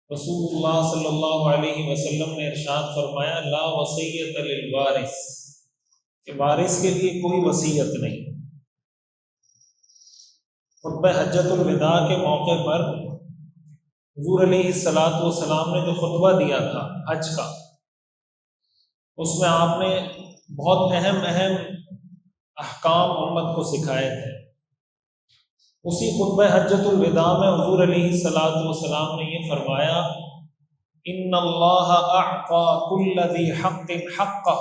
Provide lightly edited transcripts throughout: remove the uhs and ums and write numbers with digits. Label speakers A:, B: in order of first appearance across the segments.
A: رسول اللہ صلی اللہ علیہ وسلم نے ارشاد فرمایا لا وصیت للوارث، کہ وارث کے لیے کوئی وصیت نہیں۔ خطبہ حجۃ الوداع کے موقع پر حضور علیہ الصلاۃ والسلام نے جو خطبہ دیا تھا حج کا، اس میں آپ نے بہت اہم احکام امت کو سکھائے تھے۔ اسی خطبہ حجۃ الوداع میں حضور علیہ الصلاۃ والسلام نے یہ فرمایا ان اللہ اعطى كل ذی حق حقہ،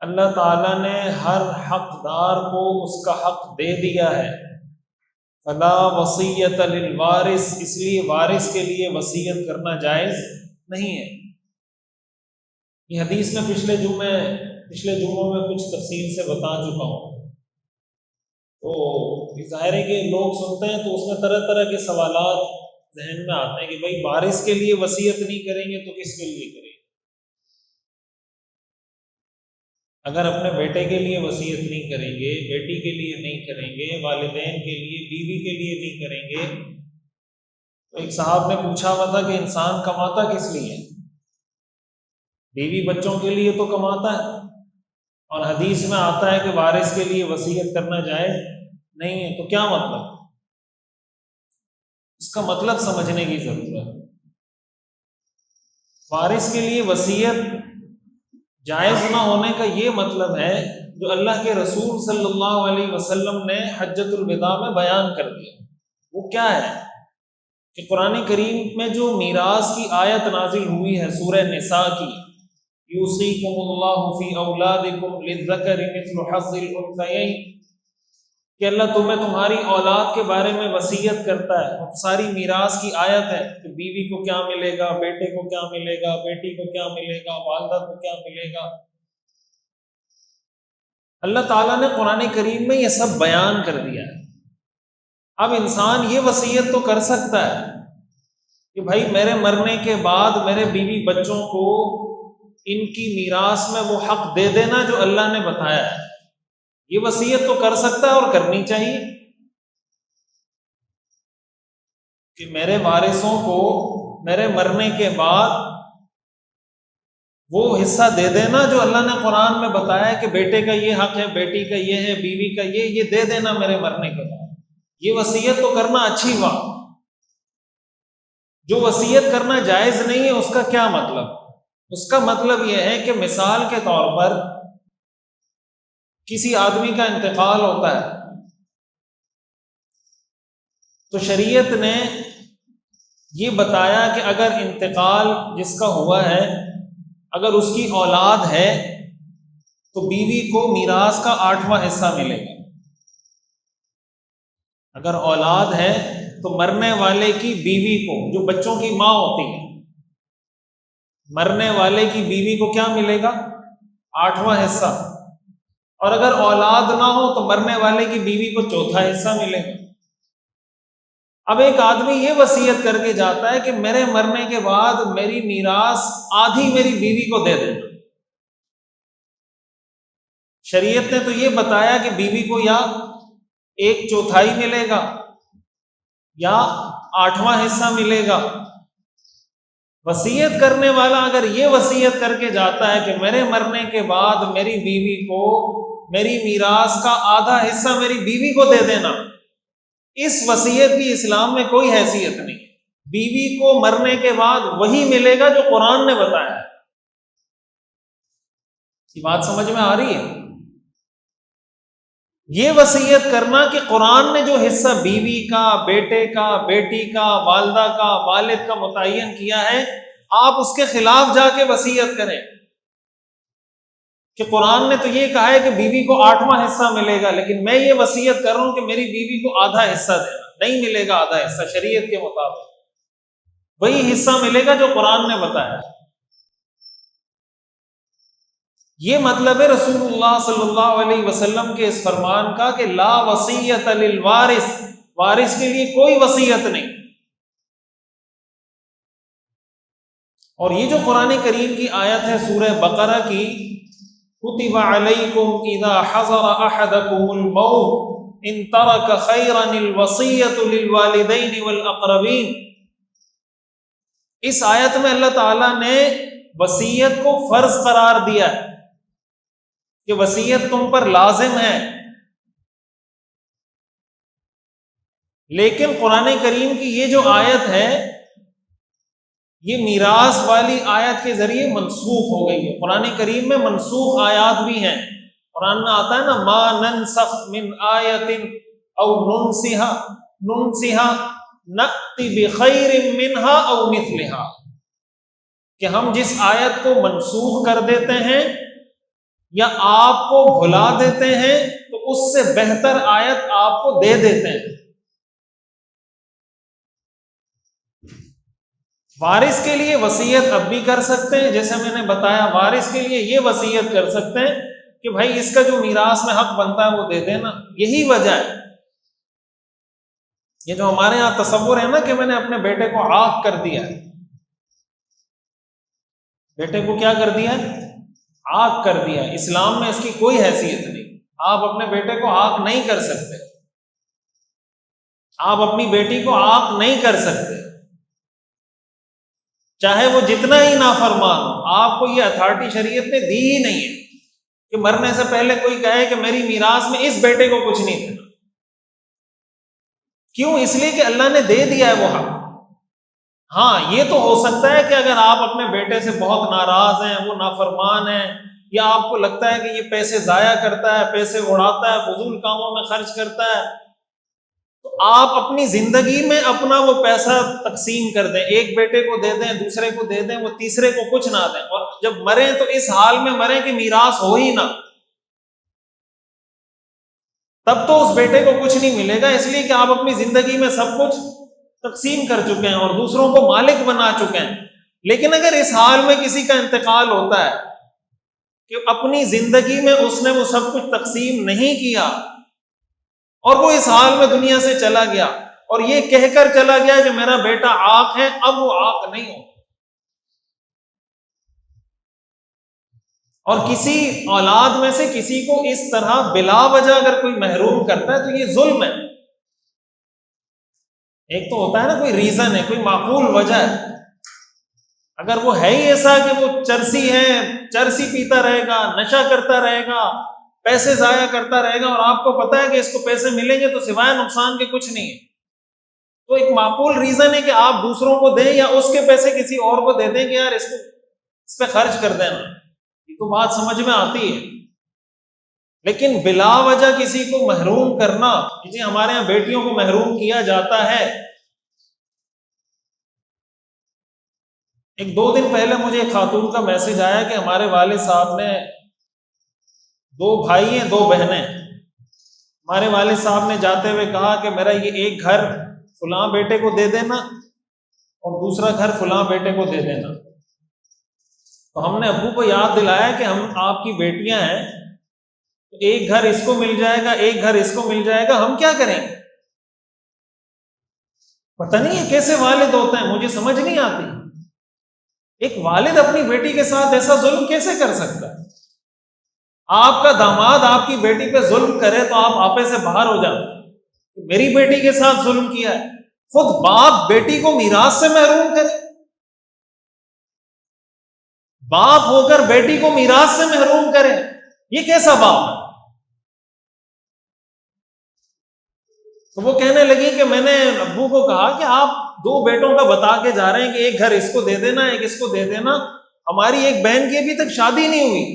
A: اللہ تعالیٰ نے ہر حقدار کو اس کا حق دے دیا ہے۔ فلا وصیت للوارث، اس لیے وارث کے لیے وصیت کرنا جائز نہیں ہے۔ یہ حدیث میں پچھلے جمعوں میں کچھ تفصیل سے بتا چکا ہوں۔ تو ظاہر ہے کہ لوگ سنتے ہیں تو اس میں طرح طرح کے سوالات ذہن میں آتے ہیں کہ بھائی وارث کے لیے وصیت نہیں کریں گے تو کس کے لیے کریں گے؟ اگر اپنے بیٹے کے لیے وصیت نہیں کریں گے، بیٹی کے لیے نہیں کریں گے، والدین کے لیے، بیوی کے لیے نہیں کریں گے، تو ایک صاحب نے پوچھا ہوا تھا کہ انسان کماتا کس لیے؟ بیوی بچوں کے لیے تو کماتا ہے، اور حدیث میں آتا ہے کہ وارث کے لیے وصیت کرنا جائز نہیں ہے، تو کیا مطلب؟ اس کا مطلب سمجھنے کی ضرورت ہے۔ وارث کے لیے وصیت جائز نہ ہونے کا یہ مطلب ہے جو اللہ کے رسول صلی اللہ علیہ وسلم نے حجۃ الوداع میں بیان کر دیا۔ وہ کیا ہے کہ قرآن کریم میں جو میراث کی آیت نازل ہوئی ہے سورہ نساء کی، یوصیکم اللہ فی اولادکم للذکر مثل حظ الانثیین، کہ اللہ تمہیں تمہاری اولاد کے بارے میں وصیت کرتا ہے۔ ساری میراث کی آیت ہے کہ بیوی کو کیا ملے گا، بیٹے کو کیا ملے گا، بیٹی کو کیا ملے گا، والدہ کو کیا ملے گا۔ اللہ تعالیٰ نے قرآن کریم میں یہ سب بیان کر دیا ہے۔ اب انسان یہ وصیت تو کر سکتا ہے کہ بھائی میرے مرنے کے بعد میرے بیوی بچوں کو ان کی میراث میں وہ حق دے دینا جو اللہ نے بتایا ہے، یہ وصیت تو کر سکتا ہے اور کرنی چاہیے کہ میرے وارثوں کو میرے مرنے کے بعد وہ حصہ دے دینا جو اللہ نے قرآن میں بتایا کہ بیٹے کا یہ حق ہے، بیٹی کا یہ ہے، بیوی کا یہ دے دینا میرے مرنے کے بعد۔ یہ وصیت تو کرنا اچھی بات۔ جو وصیت کرنا جائز نہیں ہے اس کا کیا مطلب؟ اس کا مطلب یہ ہے کہ مثال کے طور پر کسی آدمی کا انتقال ہوتا ہے تو شریعت نے یہ بتایا کہ اگر انتقال جس کا ہوا ہے اگر اس کی اولاد ہے تو بیوی کو میراث کا 8واں حصہ ملے گا۔ اگر اولاد ہے تو مرنے والے کی بیوی کو، جو بچوں کی ماں ہوتی ہے، مرنے والے کی بیوی کو کیا ملے گا؟ 8واں حصہ۔ اور اگر اولاد نہ ہو تو مرنے والے کی بیوی کو 4تھا حصہ ملے گا۔ اب ایک آدمی یہ وصیت کر کے جاتا ہے کہ میرے مرنے کے بعد میری میراث آدھی میری بیوی کو دے دینا۔ شریعت نے تو یہ بتایا کہ بیوی کو یا 1/4 ملے گا یا 8واں حصہ ملے گا۔ وصیت کرنے والا اگر یہ وصیت کر کے جاتا ہے کہ میرے مرنے کے بعد میری بیوی کو میری میراث کا آدھا حصہ میری بیوی کو دے دینا، اس وصیت کی اسلام میں کوئی حیثیت نہیں۔ بیوی کو مرنے کے بعد وہی ملے گا جو قرآن نے بتایا ہے۔ یہ بات سمجھ میں آ رہی ہے؟ یہ وصیت کرنا کہ قرآن نے جو حصہ بیوی کا، بیٹے کا، بیٹی کا، والدہ کا، والد کا متعین کیا ہے، آپ اس کے خلاف جا کے وصیت کریں کہ قرآن نے تو یہ کہا ہے کہ بیوی کو 8واں حصہ ملے گا، لیکن میں یہ وصیت کر رہا ہوں کہ میری بیوی کو آدھا حصہ دینا۔ نہیں ملے گا آدھا حصہ، شریعت کے مطابق وہی حصہ ملے گا جو قرآن نے بتایا۔ یہ مطلب ہے رسول اللہ صلی اللہ علیہ وسلم کے اس فرمان کا کہ لا وصیت للوارث، وارث کے لیے کوئی وصیت نہیں۔ اور یہ جو قرآن کریم کی آیت ہے سورہ بقرہ کی، کتب علیکم اذا حضر احدکم الموت ان ترک خیرا الوصیۃ للوالدین والاقربین، اس آیت میں اللہ تعالیٰ نے وصیت کو فرض قرار دیا ہے کہ وصیت تم پر لازم ہے، لیکن قرآن کریم کی یہ جو آیت ہے یہ میراث والی آیت کے ذریعے منسوخ ہو گئی ہے۔ قرآن کریم میں منسوخ آیات بھی ہیں، قرآن میں آتا ہے نا ما ننسخ من آیت او ننسها نأتی بخیر منہا او مثلہا، کہ ہم جس آیت کو منسوخ کر دیتے ہیں یا آپ کو بھلا دیتے ہیں تو اس سے بہتر آیت آپ کو دے دیتے ہیں۔ وارث کے لیے وصیت اب بھی کر سکتے ہیں، جیسے میں نے بتایا وارث کے لیے یہ وصیت کر سکتے ہیں کہ بھائی اس کا جو میراث میں حق بنتا ہے وہ دے دینا۔ یہی وجہ ہے یہ جو ہمارے ہاں تصور ہے نا کہ میں نے اپنے بیٹے کو عاق کر دیا ہے، بیٹے کو کیا کر دیا ہے؟ عاق کر دیا ہے۔ اسلام میں اس کی کوئی حیثیت نہیں، آپ اپنے بیٹے کو عاق نہیں کر سکتے، آپ اپنی بیٹی کو عاق نہیں کر سکتے، چاہے وہ جتنا ہی نافرمان ہو۔ آپ کو یہ اتھارٹی شریعت نے دی ہی نہیں ہے کہ مرنے سے پہلے کوئی کہے کہ میری میراث میں اس بیٹے کو کچھ نہیں دینا۔ کیوں؟ اس لیے کہ اللہ نے دے دیا ہے وہ حق۔ ہاں یہ تو ہو سکتا ہے کہ اگر آپ اپنے بیٹے سے بہت ناراض ہیں، وہ نافرمان ہے، یا آپ کو لگتا ہے کہ یہ پیسے ضائع کرتا ہے، پیسے اڑاتا ہے، فضول کاموں میں خرچ کرتا ہے، تو آپ اپنی زندگی میں اپنا وہ پیسہ تقسیم کر دیں، ایک بیٹے کو دے دیں، دوسرے کو دے دیں، وہ تیسرے کو کچھ نہ دیں، اور جب مریں تو اس حال میں مریں کہ میراث ہو ہی نہ، تب تو اس بیٹے کو کچھ نہیں ملے گا، اس لیے کہ آپ اپنی زندگی میں سب کچھ تقسیم کر چکے ہیں اور دوسروں کو مالک بنا چکے ہیں۔ لیکن اگر اس حال میں کسی کا انتقال ہوتا ہے کہ اپنی زندگی میں اس نے وہ سب کچھ تقسیم نہیں کیا اور وہ اس حال میں دنیا سے چلا گیا اور یہ کہہ کر چلا گیا کہ میرا بیٹا عاق ہے، اب وہ عاق نہیں ہو، اور کسی اولاد میں سے کسی کو اس طرح بلا وجہ اگر کوئی محروم کرتا ہے تو یہ ظلم ہے۔ ایک تو ہوتا ہے نا کوئی ریزن ہے، کوئی معقول وجہ ہے، اگر وہ ہے ہی ایسا کہ وہ چرسی ہے، چرسی پیتا رہے گا، نشہ کرتا رہے گا، پیسے ضائع کرتا رہے گا، اور آپ کو پتا ہے کہ اس کو پیسے ملیں گے تو سوائے نقصان کے کچھ نہیں ہے، تو ایک معقول ریزن ہے کہ آپ دوسروں کو دیں یا اس کے پیسے کسی اور کو دے دیں کہ یار اس پہ خرچ کر دینا، یہ تو بات سمجھ میں آتی ہے۔ لیکن بلا وجہ کسی کو محروم کرنا، جسے ہمارے یہاں بیٹیوں کو محروم کیا جاتا ہے۔ ایک 2 دن پہلے مجھے ایک خاتون کا میسج آیا کہ ہمارے والد صاحب نے 2 بھائی ہیں 2 بہنیں، ہمارے والد صاحب نے جاتے ہوئے کہا کہ میرا یہ ایک گھر فلاں بیٹے کو دے دینا اور دوسرا گھر فلاں بیٹے کو دے دینا۔ تو ہم نے ابو کو یاد دلایا کہ ہم آپ کی بیٹیاں ہیں، تو ایک گھر اس کو مل جائے گا، ایک گھر اس کو مل جائے گا، ہم کیا کریں گے؟ پتہ نہیں یہ کیسے والد ہوتے ہیں، مجھے سمجھ نہیں آتی، ایک والد اپنی بیٹی کے ساتھ ایسا ظلم کیسے کر سکتا ہے؟ آپ کا داماد آپ کی بیٹی پہ ظلم کرے تو آپ آپے سے باہر ہو جاتے، میری بیٹی کے ساتھ ظلم کیا ہے۔ خود باپ بیٹی کو میراث سے محروم کرے، باپ ہو کر بیٹی کو میراث سے محروم کرے، یہ کیسا باپ ہے؟ تو وہ کہنے لگی کہ میں نے ابو کو کہا کہ آپ 2 بیٹوں کا بتا کے جا رہے ہیں کہ ایک گھر اس کو دے دینا، ایک اس کو دے دینا، ہماری ایک بہن کی ابھی تک شادی نہیں ہوئی،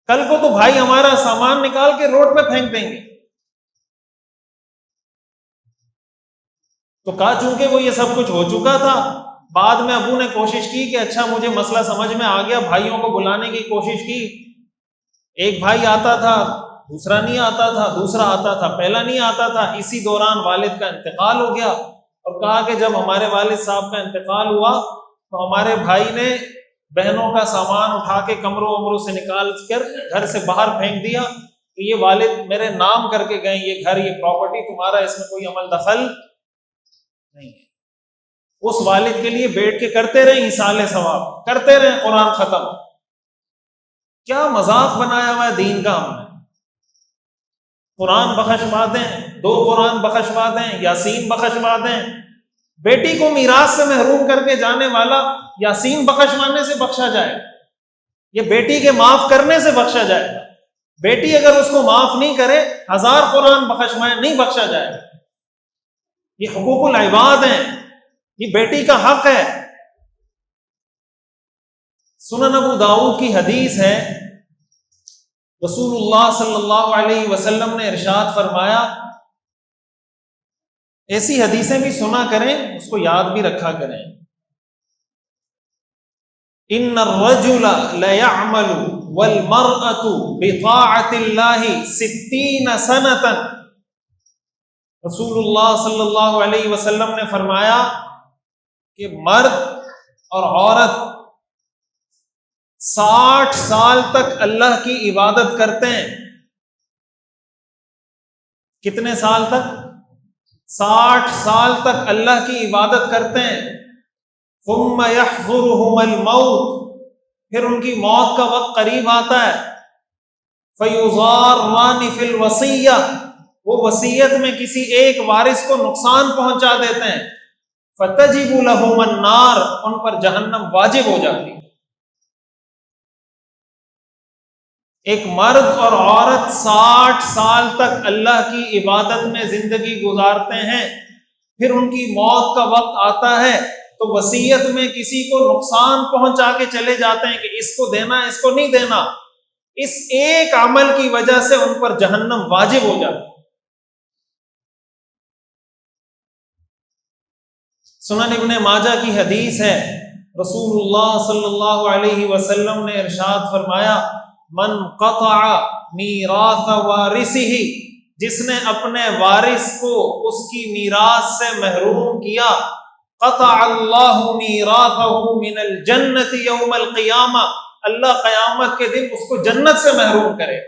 A: کل کو تو بھائی ہمارا سامان نکال کے روڈ پہ پھینک دیں گے۔ تو کہا چونکہ وہ یہ سب کچھ ہو چکا تھا، بعد میں ابو نے کوشش کی کہ اچھا مجھے مسئلہ سمجھ میں آ گیا، بھائیوں کو بلانے کی کوشش کی، ایک بھائی آتا تھا، دوسرا نہیں آتا تھا، دوسرا آتا تھا، پہلا نہیں آتا تھا۔ اسی دوران والد کا انتقال ہو گیا، اور کہا کہ جب ہمارے والد صاحب کا انتقال ہوا تو ہمارے بھائی نے بہنوں کا سامان اٹھا کے کمروں ومروں سے نکال کر گھر سے باہر پھینک دیا کہ یہ والد میرے نام کر کے گئے، یہ گھر یہ پراپرٹی تمہارا، اس میں کوئی عمل دخل نہیں ہے۔ اس والد کے لیے بیٹھ کے کرتے رہے ایصال ثواب، کرتے رہے قرآن ختم۔ کیا مذاق بنایا ہوا ہے دین کا ہم نے، قرآن بخشوا دیں، 2 قرآن بخشوا دیں، یاسین بخشوا دیں، بیٹی کو میراث سے محروم کر کے جانے والا یاسین بخشوانے سے بخشا جائے، یہ بیٹی کے معاف کرنے سے بخشا جائے گا۔ بیٹی اگر اس کو معاف نہیں کرے، 1000 قرآن بخشوائے، نہیں بخشا جائے گا۔ یہ حقوق العباد ہیں، یہ بیٹی کا حق ہے۔ سنن ابو داؤد کی حدیث ہے، رسول اللہ صلی اللہ علیہ وسلم نے ارشاد فرمایا، ایسی حدیثیں بھی سنا کریں، اس کو یاد بھی رکھا کریں۔ ان الرجل لیعمل والمرأة بطاعة اللہ 60 سنة۔ رسول اللہ صلی اللہ علیہ وسلم نے فرمایا کہ مرد اور عورت 60 سال تک اللہ کی عبادت کرتے ہیں۔ کتنے سال تک؟ 60 سال تک اللہ کی عبادت کرتے ہیں۔ ثم يحضرهم الموت، پھر ان کی موت کا وقت قریب آتا ہے۔ فيضاران في الوصية، وہ وصیت میں کسی ایک وارث کو نقصان پہنچا دیتے ہیں۔ فتجب لهم النار، ان پر جہنم واجب ہو جاتی ہے۔ ایک مرد اور عورت 60 سال تک اللہ کی عبادت میں زندگی گزارتے ہیں، پھر ان کی موت کا وقت آتا ہے تو وصیت میں کسی کو نقصان پہنچا کے چلے جاتے ہیں کہ اس کو دینا، اس کو نہیں دینا۔ اس ایک عمل کی وجہ سے ان پر جہنم واجب ہو جاتی ہے۔ سنن ابن ماجہ کی حدیث ہے، رسول اللہ صلی اللہ علیہ وسلم نے ارشاد فرمایا، من قطع میراث وارثہ، جس نے اپنے وارث کو اس کی میراث سے محروم کیا، قطع اللہ میراثہ من الجنت یوم القیامہ، اللہ قیامت کے دن اس کو جنت سے محروم کرے۔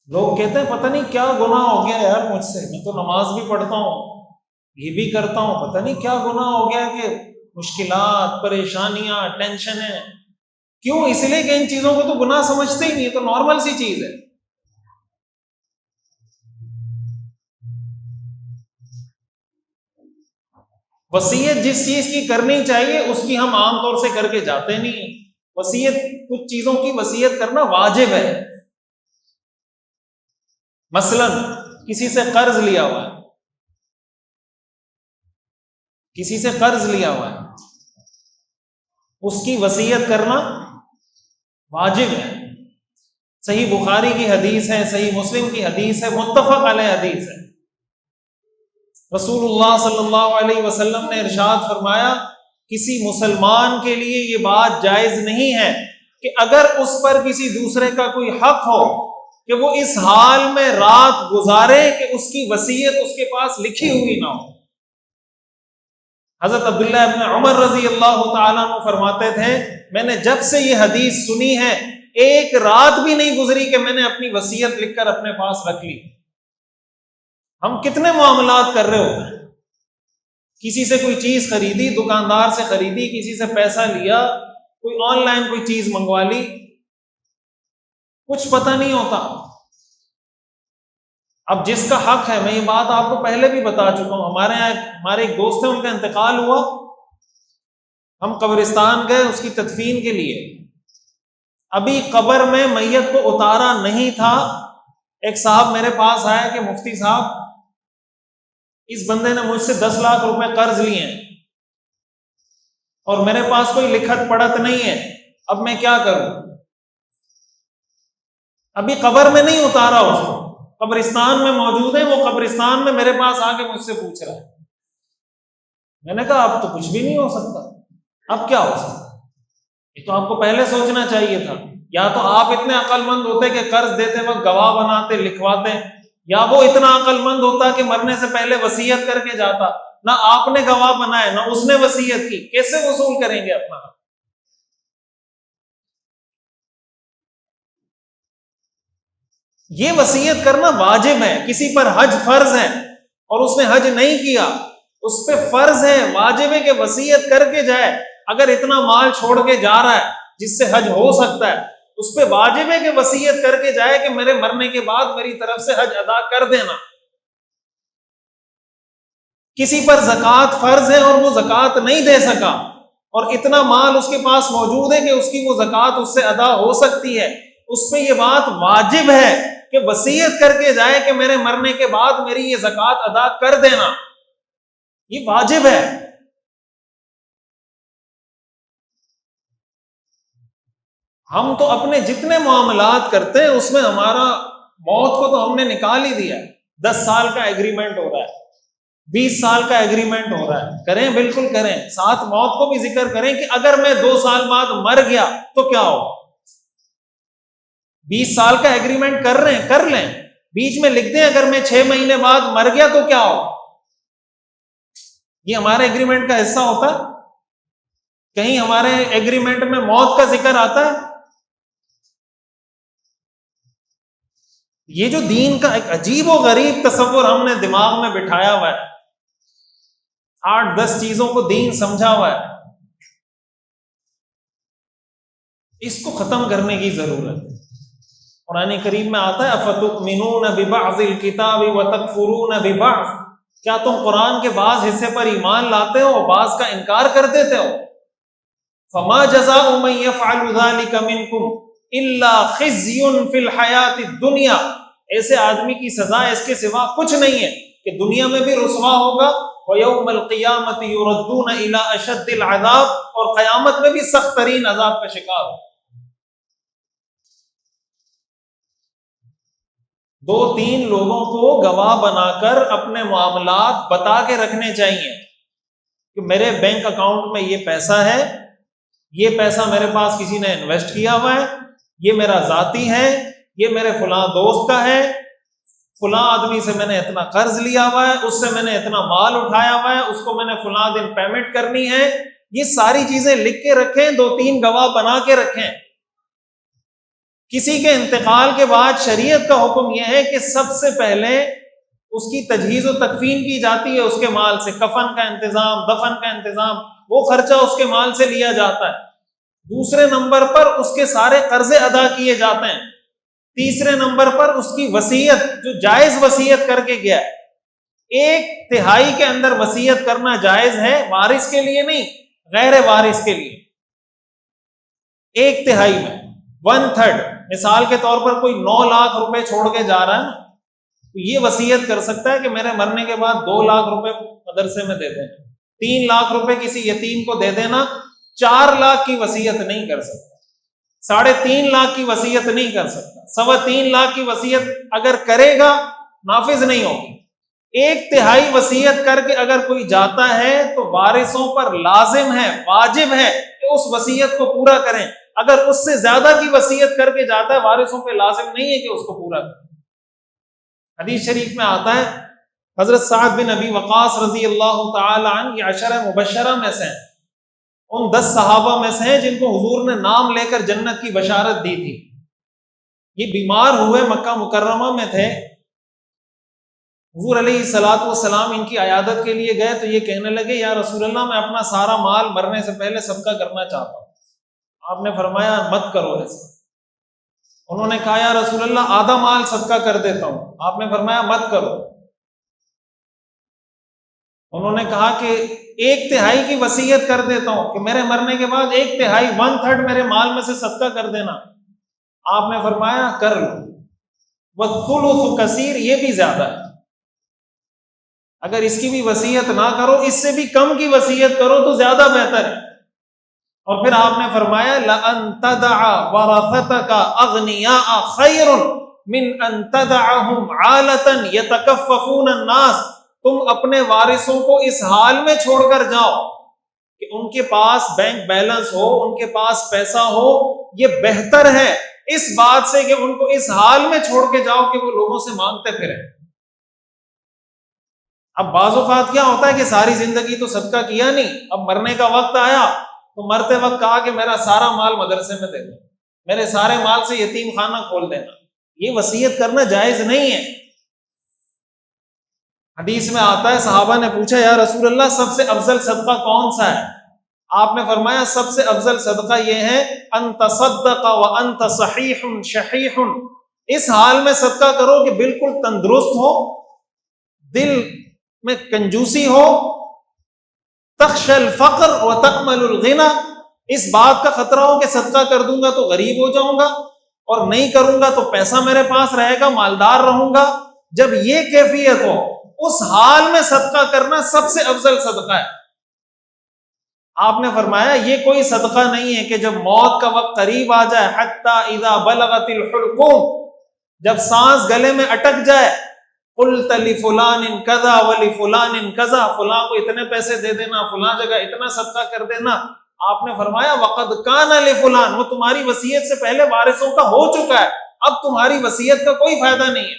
A: لوگ کہتے ہیں پتہ نہیں کیا گناہ ہو گیا یار مجھ سے، میں تو نماز بھی پڑھتا ہوں، یہ بھی کرتا ہوں، پتہ نہیں کیا گناہ ہو گیا کہ مشکلات، پریشانیاں، ٹینشنیں۔ کیوں؟ اس لیے کہ ان چیزوں کو تو گناہ سمجھتے ہی نہیں، یہ تو نارمل سی چیز ہے۔ وصیت جس چیز کی کرنی چاہیے اس کی ہم عام طور سے کر کے جاتے نہیں ہیں۔ وصیت، کچھ چیزوں کی وصیت کرنا واجب ہے۔ مثلا کسی سے قرض لیا ہوا ہے، کسی سے قرض لیا ہوا ہے، اس کی وصیت کرنا واجب ہے۔ صحیح بخاری کی حدیث ہے، صحیح مسلم کی حدیث ہے، متفق علیہ حدیث ہے۔ رسول اللہ صلی اللہ علیہ وسلم نے ارشاد فرمایا، کسی مسلمان کے لیے یہ بات جائز نہیں ہے کہ اگر اس پر کسی دوسرے کا کوئی حق ہو کہ وہ اس حال میں رات گزارے کہ اس کی وصیت اس کے پاس لکھی ہوئی نہ ہو۔ حضرت عبداللہ ابن عمر رضی اللہ تعالیٰ عنہ فرماتے تھے، میں نے جب سے یہ حدیث سنی ہے ایک رات بھی نہیں گزری کہ میں نے اپنی وصیت لکھ کر اپنے پاس رکھ لی۔ ہم کتنے معاملات کر رہے ہوتے ہیں، کسی سے کوئی چیز خریدی، دکاندار سے خریدی، کسی سے پیسہ لیا، کوئی آن لائن کوئی چیز منگوا لی، کچھ پتہ نہیں ہوتا۔ اب جس کا حق ہے، میں یہ بات آپ کو پہلے بھی بتا چکا ہوں، ہمارے ایک دوست ہیں، ان کا انتقال ہوا، ہم قبرستان گئے اس کی تدفین کے لیے، ابھی قبر میں میت کو اتارا نہیں تھا، ایک صاحب میرے پاس آیا کہ مفتی صاحب اس بندے نے مجھ سے 10 لاکھ روپے قرض لیے ہیں اور میرے پاس کوئی لکھت پڑھت نہیں ہے، اب میں کیا کروں؟ ابھی قبر میں نہیں اتارا اس کو، قبرستان میں موجود ہے، وہ قبرستان میں میرے پاس آ کے مجھ سے پوچھ رہا ہے۔ میں نے کہا اب تو کچھ بھی نہیں ہو سکتا، اب کیا ہو سکتا؟ یہ تو آپ کو پہلے سوچنا چاہیے تھا، یا تو آپ اتنے عقل مند ہوتے کہ قرض دیتے وقت گواہ بناتے، لکھواتے، یا وہ اتنا عقل مند ہوتا کہ مرنے سے پہلے وصیت کر کے جاتا۔ نہ آپ نے گواہ بنائے، نہ اس نے وصیت کی، کیسے وصول کریں گے اپنا؟ یہ وصیت کرنا واجب ہے۔ کسی پر حج فرض ہے اور اس نے حج نہیں کیا، اس پہ فرض ہے، واجب ہے کہ وصیت کر کے جائے۔ اگر اتنا مال چھوڑ کے جا رہا ہے جس سے حج ہو سکتا ہے، اس پہ واجب ہے کہ وصیت کر کے جائے کہ میرے مرنے کے بعد میری طرف سے حج ادا کر دینا۔ کسی پر زکوٰۃ فرض ہے اور وہ زکوٰۃ نہیں دے سکا، اور اتنا مال اس کے پاس موجود ہے کہ اس کی وہ زکوٰۃ اس سے ادا ہو سکتی ہے، اس پہ یہ بات واجب ہے کہ وصیت کر کے جائے کہ میرے مرنے کے بعد میری یہ زکوٰۃ ادا کر دینا، یہ واجب ہے۔ ہم تو اپنے جتنے معاملات کرتے ہیں اس میں ہمارا موت کو تو ہم نے نکال ہی دیا ہے۔ 10 سال کا ایگریمنٹ ہو رہا ہے، 20 سال کا ایگریمنٹ ہو رہا ہے، کریں، بالکل کریں، ساتھ موت کو بھی ذکر کریں کہ اگر میں 2 سال بعد مر گیا تو کیا ہو۔ 20 سال کا ایگریمنٹ کر رہے ہیں، کر لیں، بیچ میں لکھ دیں اگر میں 6 مہینے بعد مر گیا تو کیا ہو۔ یہ ہمارے ایگریمنٹ کا حصہ ہوتا ہے؟ کہیں ہمارے ایگریمنٹ میں موت کا ذکر آتا ہے؟ یہ جو دین کا ایک عجیب و غریب تصور ہم نے دماغ میں بٹھایا ہوا ہے، 8-10 چیزوں کو دین سمجھا ہوا ہے، اس کو ختم کرنے کی ضرورت ہے۔ قرآن کریم میں آتا ہے افتؤمنون ببعض الکتاب وتکفرون ببعض، کیا تم قرآن کے بعض حصے پر ایمان لاتے ہو اور بعض کا انکار کر دیتے ہو؟ فما جزاء من يفعل ذلك منكم الا خزي في الحیات الدنیا، ایسے آدمی کی سزا اس کے سوا کچھ نہیں ہے کہ دنیا میں بھی رسوا ہوگا، وَيَوْمَ الْقِيَامَةِ يُرَدُّونَ إِلَىٰ أَشَدِّ الْعَذَابِ، اور قیامت میں بھی سخت ترین عذاب کا شکار ہو۔ 2-3 لوگوں کو گواہ بنا کر اپنے معاملات بتا کے رکھنے چاہیے کہ میرے بینک اکاؤنٹ میں یہ پیسہ ہے، یہ پیسہ میرے پاس کسی نے انویسٹ کیا ہوا ہے، یہ میرا ذاتی ہے، یہ میرے فلاں دوست کا ہے، فلاں آدمی سے میں نے اتنا قرض لیا ہوا ہے، اس سے میں نے اتنا مال اٹھایا ہوا ہے، اس کو میں نے فلاں دن پیمنٹ کرنی ہے۔ یہ ساری چیزیں لکھ کے رکھیں، 2-3 گواہ بنا کے رکھیں۔ کسی کے انتقال کے بعد شریعت کا حکم یہ ہے کہ سب سے پہلے اس کی تجہیز و تکفین کی جاتی ہے، اس کے مال سے کفن کا انتظام، دفن کا انتظام، وہ خرچہ اس کے مال سے لیا جاتا ہے۔ دوسرے نمبر پر اس کے سارے قرضے ادا کیے جاتے ہیں۔ تیسرے نمبر پر اس کی وصیت، جو جائز وصیت کر کے گیا ہے، 1/3 کے اندر وصیت کرنا جائز ہے، وارث کے لیے نہیں، غیر وارث کے لیے۔ 1/3 میں 1/3، مثال کے طور پر کوئی 9 لاکھ روپے چھوڑ کے جا رہا ہے نا، تو یہ وصیت کر سکتا ہے کہ میرے مرنے کے بعد 2 لاکھ روپے مدرسے میں دے دینا، 3 لاکھ روپے کسی یتیم کو دے دینا۔ 4 لاکھ کی وصیت نہیں کر سکتا، 3.5 لاکھ کی وصیت نہیں کر سکتا، 3.25 لاکھ کی وصیت اگر کرے گا نافذ نہیں ہوگی۔ 1/3 وصیت کر کے اگر کوئی جاتا ہے تو وارثوں پر لازم ہے، واجب ہے کہ اس وصیت کو پورا کریں۔ اگر اس سے زیادہ کی وصیت کر کے جاتا ہے، وارثوں پہ لازم نہیں ہے کہ اس کو پورا کریں۔ حدیث شریف میں آتا ہے، حضرت سعد بن ابی وقاص رضی اللہ تعالی عنہ، یہ 10 مبشرہ میں سے ہیں، ان 10 صحابہ میں سے ہیں جن کو حضور نے نام لے کر جنت کی بشارت دی تھی۔ یہ بیمار ہوئے، مکہ مکرمہ میں تھے، حضور علیہ الصلوۃ والسلام ان کی عیادت کے لیے گئے تو یہ کہنے لگے، یا رسول اللہ میں اپنا سارا مال مرنے سے پہلے صدقہ کرنا چاہتا ہوں۔ آپ نے فرمایا مت کرو ایسا۔ انہوں نے کہا، یا رسول اللہ آدھا مال صدقہ کر دیتا ہوں۔ آپ نے فرمایا مت کرو۔ انہوں نے کہا کہ 1/3 کی وصیت کر دیتا ہوں کہ میرے مرنے کے بعد 1/3 1/3 میرے مال میں سے صدقہ کر دینا۔ آپ نے فرمایا کر لو، والثلث کثیر، یہ بھی زیادہ ہے، اگر اس کی بھی وصیت نہ کرو، اس سے بھی کم کی وصیت کرو تو زیادہ بہتر ہے۔ اور پھر آپ نے فرمایا لَأَن تَدَعَ وَرَثَتَكَ أَغْنِيَاءَ خَيْرٌ مِّنْ أَن تَدَعَهُمْ عَالَةً يَتَكَفَّفُونَ النَّاسَ، تم اپنے وارثوں کو اس حال میں چھوڑ کر جاؤ کہ ان کے پاس بینک بیلنس ہو، ان کے پاس پیسہ ہو، یہ بہتر ہے اس بات سے کہ ان کو اس حال میں چھوڑ کے جاؤ کہ وہ لوگوں سے مانگتے پھریں۔ اب بعض اوقات کیا ہوتا ہے کہ ساری زندگی تو صدقہ کیا نہیں، اب مرنے کا وقت آیا تو مرتے وقت کہا کہ میرا سارا مال مدرسے میں دے دو، میرے سارے مال سے یتیم خانہ کھول دینا۔ یہ وصیت کرنا جائز نہیں ہے۔ حدیث میں آتا ہے، صحابہ نے پوچھا، یا رسول اللہ سب سے افضل صدقہ کون سا ہے؟ آپ نے فرمایا سب سے افضل صدقہ یہ ہے ان تصدق وانت صحیح شحیح، اس حال میں صدقہ کرو کہ بالکل تندرست ہو، دل میں کنجوسی ہو، تخشى الفقر وتأمل الغنى، اس بات کا خطرہ ہو کہ صدقہ کر دوں گا تو غریب ہو جاؤں گا، اور نہیں کروں گا تو پیسہ میرے پاس رہے گا، مالدار رہوں گا۔ جب یہ کیفیت ہو اس حال میں صدقہ کرنا سب سے افضل صدقہ ہے۔ آپ نے فرمایا یہ کوئی صدقہ نہیں ہے کہ جب موت کا وقت قریب آ جائے، حتی اذا بلغت الحلقوم، جب سانس گلے میں اٹک جائے، قلت لفلان کذا ولفلان کذا، فلاں کو اتنے پیسے دے دینا، فلاں جگہ اتنا صدقہ کر دینا۔ آپ نے فرمایا وقد کان لفلان، وہ تمہاری وصیت سے پہلے وارثوں کا ہو چکا ہے، اب تمہاری وصیت کا کوئی فائدہ نہیں ہے۔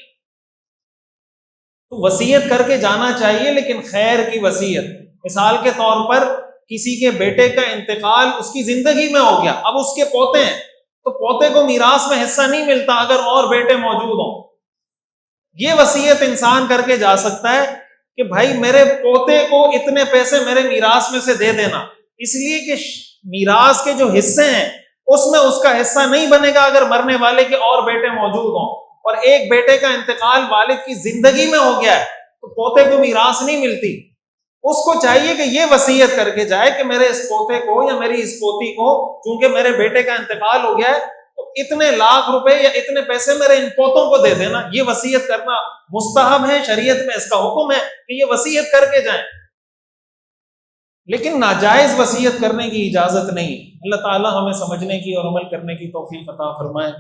A: تو وصیت کر کے جانا چاہیے، لیکن خیر کی وصیت۔ مثال کے طور پر کسی کے بیٹے کا انتقال اس کی زندگی میں ہو گیا، اب اس کے پوتے ہیں، تو پوتے کو میراث میں حصہ نہیں ملتا اگر اور بیٹے موجود ہوں۔ یہ وصیت انسان کر کے جا سکتا ہے کہ بھائی میرے پوتے کو اتنے پیسے میرے میراث میں سے دے دینا، اس لیے کہ میراث کے جو حصے ہیں اس میں اس کا حصہ نہیں بنے گا اگر مرنے والے کے اور بیٹے موجود ہوں، اور ایک بیٹے کا انتقال والد کی زندگی میں ہو گیا ہے تو پوتے کو میراث نہیں ملتی۔ اس کو چاہیے کہ یہ وصیت کر کے جائے کہ میرے اس پوتے کو یا میری اس پوتی کو، چونکہ میرے بیٹے کا انتقال ہو گیا ہے تو اتنے لاکھ روپے یا اتنے پیسے میرے ان پوتوں کو دے دینا۔ یہ وصیت کرنا مستحب ہے، شریعت میں اس کا حکم ہے کہ یہ وصیت کر کے جائیں، لیکن ناجائز وصیت کرنے کی اجازت نہیں۔ اللہ تعالی ہمیں سمجھنے کی اور عمل کرنے کی توفیق عطا فرمائے۔